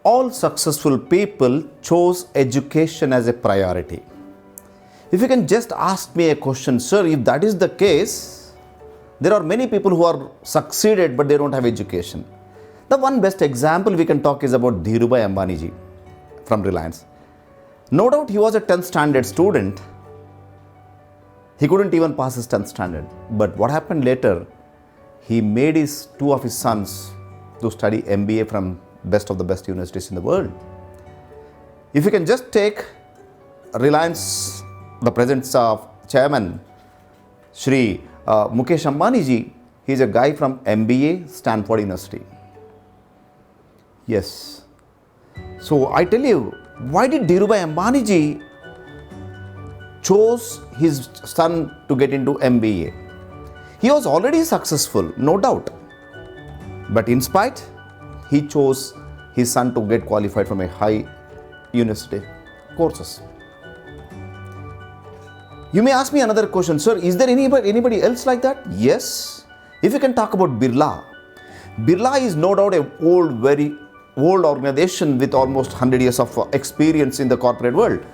all successful people chose education as a priority. If you can just ask me a question, sir, if that is the case, there are many people who are succeeded but they don't have education. The one best example we can talk is about Dhirubhai Ambani ji from Reliance. No doubt he was a 10th standard student. He couldn't even pass his 10th standard. But what happened later? He made two of his sons to study MBA from best of the best universities in the world. If you can just take Reliance, the present chairman, Shri Mukesh Ambani ji, he is a guy from MBA, Stanford University. Yes. So I tell you, why did Dhirubhai Ambani ji chose his son to get into MBA? He was already successful, no doubt. But in spite, he chose his son to get qualified from a high university courses. You may ask me another question, sir, is there anybody else like that? Yes. If you can talk about Birla. Birla is no doubt a very old organization with almost 100 years of experience in the corporate world.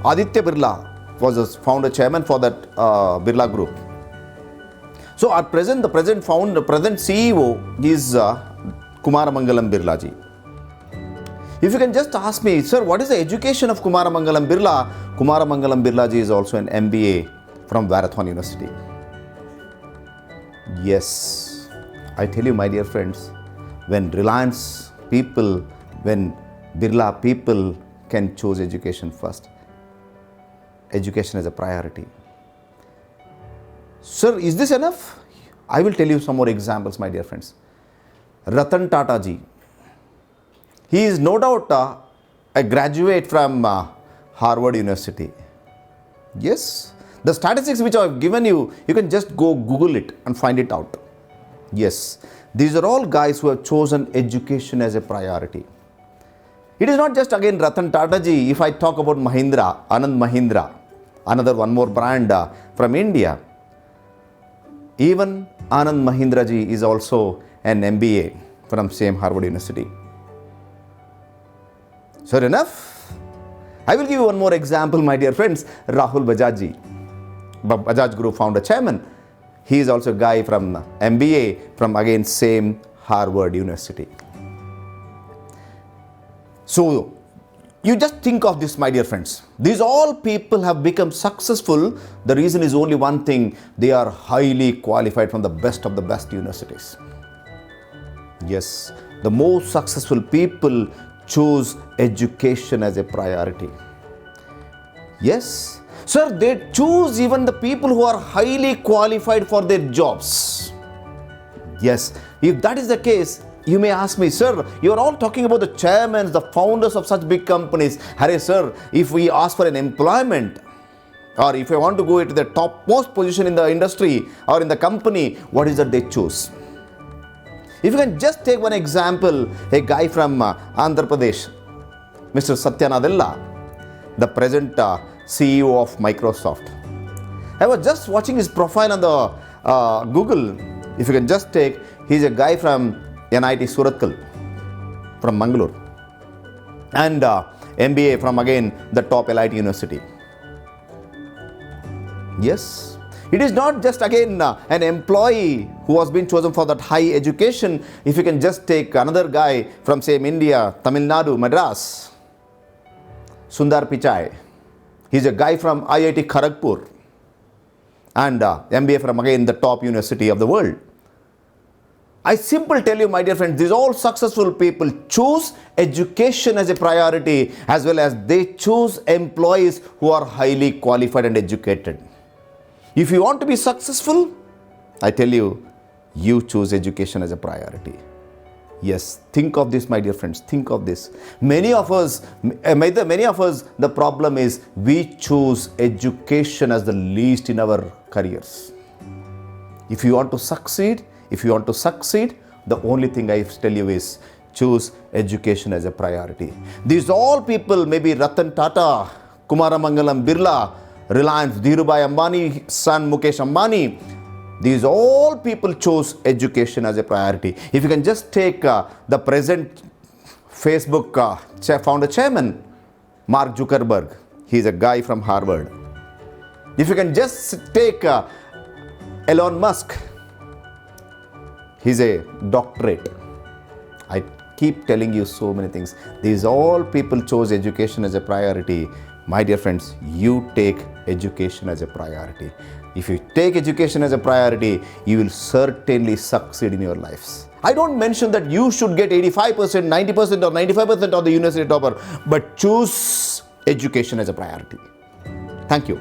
Aditya Birla was the founder chairman for that Birla Group. So at present, the present CEO is Kumaramangalam Birla ji. If you can just ask me, sir, what is the education of Kumaramangalam Birla? Kumaramangalam Birla ji is also an MBA from Marathon University. Yes, I tell you, my dear friends, when Reliance people, when Birla people can choose education first, education is a priority. Sir, is this enough? I will tell you some more examples, my dear friends. Ratan Tata ji. He is no doubt a graduate from Harvard University. Yes. The statistics which I have given you, you can just go Google it and find it out. Yes. These are all guys who have chosen education as a priority. It is not just again Ratan Tata ji. If I talk about Mahindra, Anand Mahindra, another one more brand from India. Even Anand Mahindra ji is also an MBA from same Harvard University. Sure enough? I will give you one more example, my dear friends. Rahul Bajaj ji, Bajaj Group founder chairman. He is also a guy from MBA from again same Harvard University. So you just think of this, my dear friends. These all people have become successful. The reason is only one thing. They are highly qualified from the best of the best universities. Yes, the most successful people choose education as a priority. Yes, sir, they choose even the people who are highly qualified for their jobs. Yes, if that is the case, you may ask me, sir, you are all talking about the chairmen, the founders of such big companies. Hare, sir, if we ask for an employment, or if I want to go into the topmost position in the industry or in the company, what is that they choose? If you can just take one example, a guy from Andhra Pradesh, Mr. Satya Nadella, the present CEO of Microsoft. I was just watching his profile on the Google. If you can just take, he's a guy from NIT Surathkal, from Mangalore, and MBA from again the top elite university. Yes. It is not just again an employee who has been chosen for that high education. If you can just take another guy from same India, Tamil Nadu, Madras, Sundar Pichai. He is a guy from IIT Kharagpur and MBA from again the top university of the world. I simply tell you, my dear friends, these all successful people choose education as a priority, as well as they choose employees who are highly qualified and educated. If you want to be successful, I tell you, you choose education as a priority. Yes, think of this, my dear friends. Think of this. Many of us, the problem is we choose education as the least in our careers. If you want to succeed, the only thing I tell you is choose education as a priority. These all people, maybe Ratan Tata, Kumaramangalam Birla, Reliance, Dhirubhai Ambani, son Mukesh Ambani, these all people chose education as a priority. If you can just take the present Facebook founder chairman, Mark Zuckerberg. He's a guy from Harvard. If you can just take Elon Musk, he's a doctorate. I keep telling you so many things. These all people chose education as a priority. My dear friends, you take education as a priority. If you take education as a priority, you will certainly succeed in your lives. I don't mention that you should get 85%, 90% or 95% of the university topper, but choose education as a priority. Thank you.